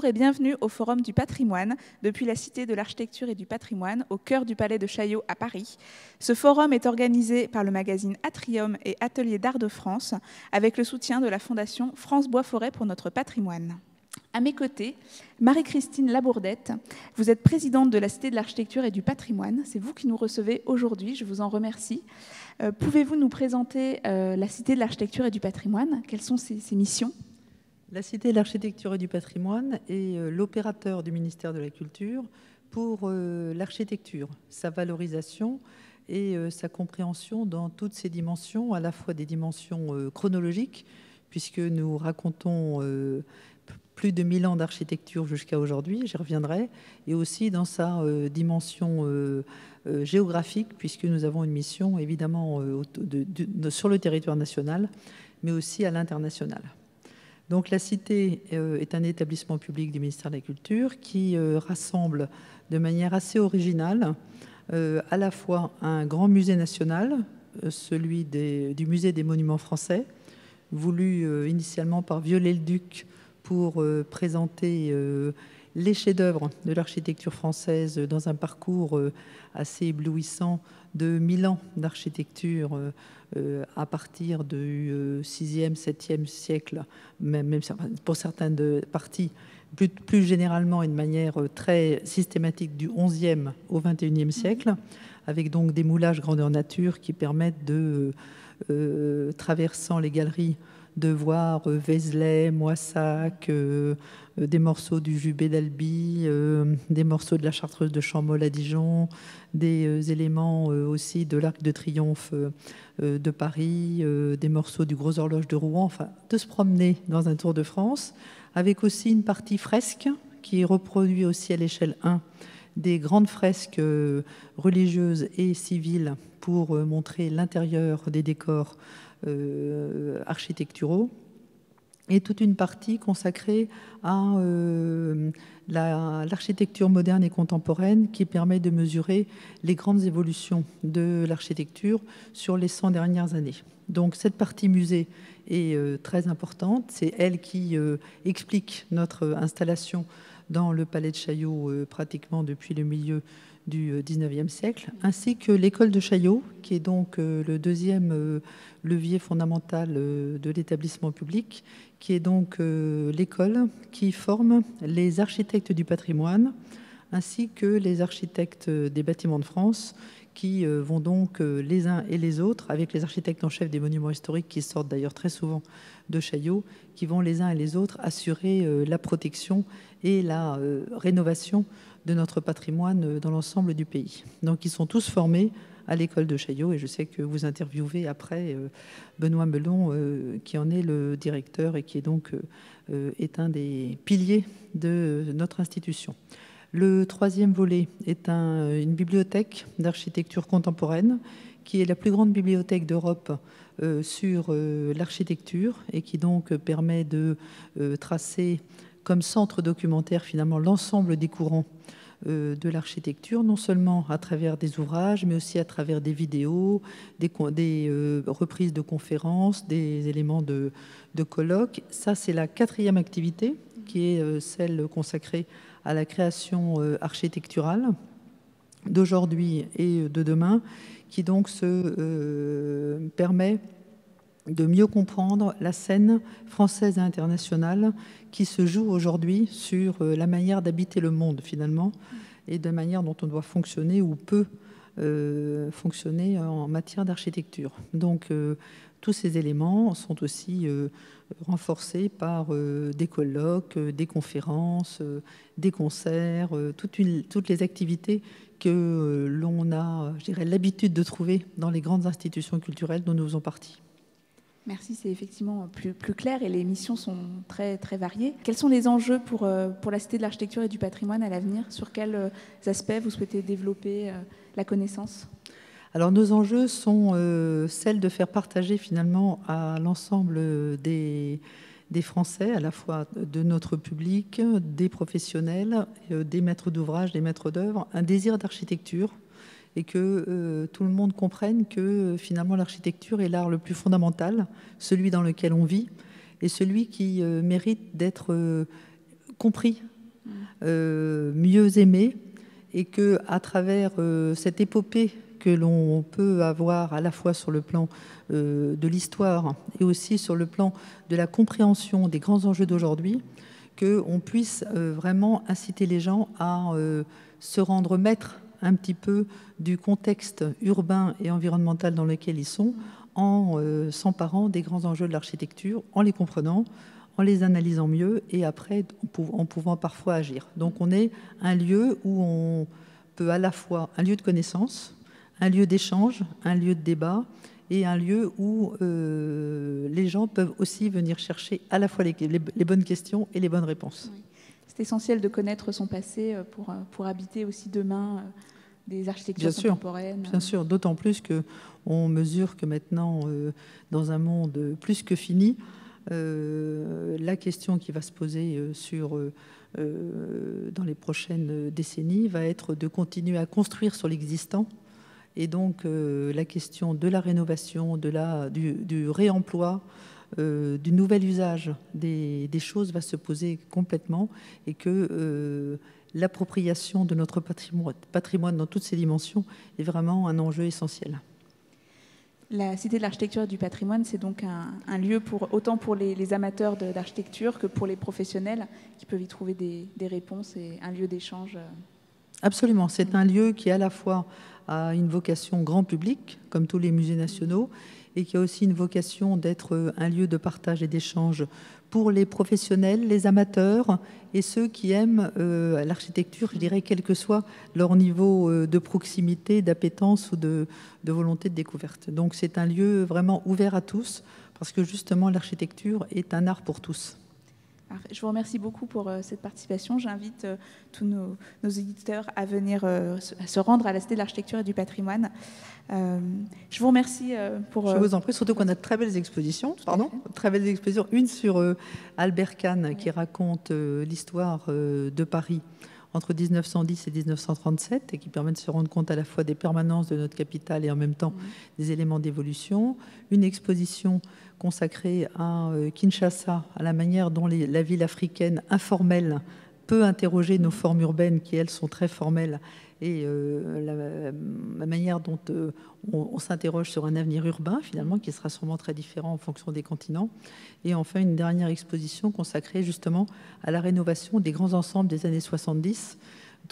Bonjour et bienvenue au Forum du patrimoine, depuis la Cité de l'Architecture et du Patrimoine, au cœur du Palais de Chaillot à Paris. Ce forum est organisé par le magazine Atrium et Atelier d'Art de France, avec le soutien de la Fondation France Bois Forêt pour notre patrimoine. À mes côtés, Marie-Christine Labourdette, vous êtes présidente de la Cité de l'Architecture et du Patrimoine. C'est vous qui nous recevez aujourd'hui, je vous en remercie. Pouvez-vous nous présenter la Cité de l'Architecture et du Patrimoine? Quelles sont ses missions? La Cité de l'Architecture et du Patrimoine est l'opérateur du ministère de la Culture pour l'architecture, sa valorisation et sa compréhension dans toutes ses dimensions, à la fois des dimensions chronologiques, puisque nous racontons plus de 1000 ans d'architecture jusqu'à aujourd'hui, j'y reviendrai, et aussi dans sa dimension géographique, puisque nous avons une mission évidemment sur le territoire national, mais aussi à l'international. Donc la Cité est un établissement public du ministère de la Culture qui rassemble de manière assez originale à la fois un grand musée national, celui du musée des monuments français, voulu initialement par Viollet-le-Duc pour présenter les chefs-d'œuvre de l'architecture française dans un parcours assez éblouissant de 1000 ans d'architecture à partir du 6e, 7e siècle, même pour certaines parties, plus généralement et de manière très systématique du 11e au 21e siècle, avec donc des moulages grandeur nature qui permettent de, traversant les galeries, de voir Vézelay, Moissac, des morceaux du Jubé d'Albi, des morceaux de la Chartreuse de Champmol à Dijon, des éléments aussi de l'Arc de Triomphe de Paris, des morceaux du Gros Horloge de Rouen, enfin de se promener dans un Tour de France, avec aussi une partie fresque qui reproduit aussi à l'échelle 1 des grandes fresques religieuses et civiles pour montrer l'intérieur des décors architecturaux, et toute une partie consacrée à l'architecture moderne et contemporaine qui permet de mesurer les grandes évolutions de l'architecture sur les 100 dernières années. Donc cette partie musée est très importante, c'est elle qui explique notre installation dans le Palais de Chaillot pratiquement depuis le milieu du 19e siècle, ainsi que l'école de Chaillot, qui est donc le deuxième levier fondamental de l'établissement public, qui est donc l'école qui forme les architectes du patrimoine, ainsi que les architectes des bâtiments de France, qui vont donc les uns et les autres, avec les architectes en chef des monuments historiques, qui sortent d'ailleurs très souvent de Chaillot, qui vont les uns et les autres assurer la protection et la rénovation de notre patrimoine dans l'ensemble du pays. Donc ils sont tous formés à l'école de Chaillot, et je sais que vous interviewez après Benoît Melon, qui en est le directeur et qui est donc est un des piliers de notre institution. Le troisième volet est une bibliothèque d'architecture contemporaine, qui est la plus grande bibliothèque d'Europe sur l'architecture, et qui donc permet de tracer comme centre documentaire finalement l'ensemble des courants de l'architecture, non seulement à travers des ouvrages, mais aussi à travers des vidéos, des reprises de conférences, des éléments de colloques. Ça, c'est la quatrième activité, qui est celle consacrée à la création architecturale d'aujourd'hui et de demain, qui donc se permet de mieux comprendre la scène française et internationale qui se joue aujourd'hui sur la manière d'habiter le monde finalement, et de la manière dont on doit fonctionner ou peut fonctionner en matière d'architecture. Donc tous ces éléments sont aussi renforcés par des colloques, des conférences, des concerts, toutes les activités que l'on a, je dirais, l'habitude de trouver dans les grandes institutions culturelles dont nous faisons partie. Merci, c'est effectivement plus clair et les missions sont très, très variées. Quels sont les enjeux pour la Cité de l'Architecture et du Patrimoine à l'avenir? Sur quels aspects vous souhaitez développer la connaissance? Alors nos enjeux sont celles de faire partager finalement à l'ensemble des Français, à la fois de notre public, des professionnels, des maîtres d'ouvrage, des maîtres d'œuvre, un désir d'architecture, et que tout le monde comprenne que finalement l'architecture est l'art le plus fondamental, celui dans lequel on vit, et celui qui mérite d'être compris mieux aimé, et que à travers cette épopée que l'on peut avoir à la fois sur le plan de l'histoire et aussi sur le plan de la compréhension des grands enjeux d'aujourd'hui, qu'on puisse vraiment inciter les gens à se rendre maîtres un petit peu du contexte urbain et environnemental dans lequel ils sont, en s'emparant des grands enjeux de l'architecture, en les comprenant, en les analysant mieux et après en pouvant parfois agir. Donc on est un lieu où on peut à la fois un lieu de connaissance, un lieu d'échange, un lieu de débat et un lieu où les gens peuvent aussi venir chercher à la fois les bonnes questions et les bonnes réponses. Oui. C'est essentiel de connaître son passé pour habiter aussi demain des architectures contemporaines. Bien sûr, d'autant plus qu'on mesure que maintenant, dans un monde plus que fini, la question qui va se poser dans les prochaines décennies va être de continuer à construire sur l'existant. Et donc, la question de la rénovation, du réemploi, du nouvel usage des choses va se poser complètement, et que l'appropriation de notre patrimoine dans toutes ses dimensions est vraiment un enjeu essentiel. La Cité de l'Architecture et du Patrimoine, c'est donc un lieu autant pour les amateurs d'architecture que pour les professionnels qui peuvent y trouver des réponses, et un lieu d'échange. Absolument, c'est un lieu qui à la fois a une vocation grand public, comme tous les musées nationaux, et qui a aussi une vocation d'être un lieu de partage et d'échange pour les professionnels, les amateurs et ceux qui aiment l'architecture, je dirais, quel que soit leur niveau de proximité, d'appétence ou de volonté de découverte. Donc c'est un lieu vraiment ouvert à tous, parce que justement l'architecture est un art pour tous. Je vous remercie beaucoup pour cette participation. J'invite tous nos éditeurs à venir se rendre à la Cité de l'Architecture et du Patrimoine. Je vous remercie pour... Je vous en prie, surtout qu'on a de très belles expositions. Très belles expositions. Une sur Albert Kahn, qui raconte l'histoire de Paris entre 1910 et 1937, et qui permet de se rendre compte à la fois des permanences de notre capitale et en même temps des éléments d'évolution. Une exposition consacrée à Kinshasa, à la manière dont la ville africaine informelle peut interroger nos formes urbaines qui, elles, sont très formelles, et la manière dont on s'interroge sur un avenir urbain, finalement, qui sera sûrement très différent en fonction des continents. Et enfin, une dernière exposition consacrée justement à la rénovation des grands ensembles des années 70,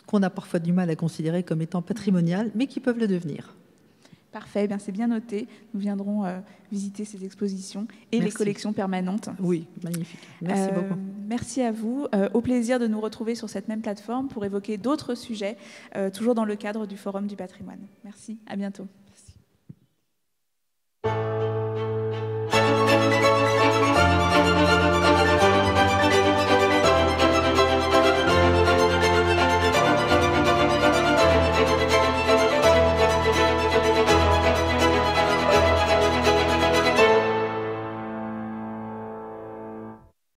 qu'on a parfois du mal à considérer comme étant patrimoniales, mais qui peuvent le devenir. Parfait, bien, c'est bien noté. Nous viendrons visiter ces expositions et les collections permanentes. Oui, magnifique. Merci beaucoup. Merci à vous. Au plaisir de nous retrouver sur cette même plateforme pour évoquer d'autres sujets, toujours dans le cadre du Forum du patrimoine. Merci, à bientôt.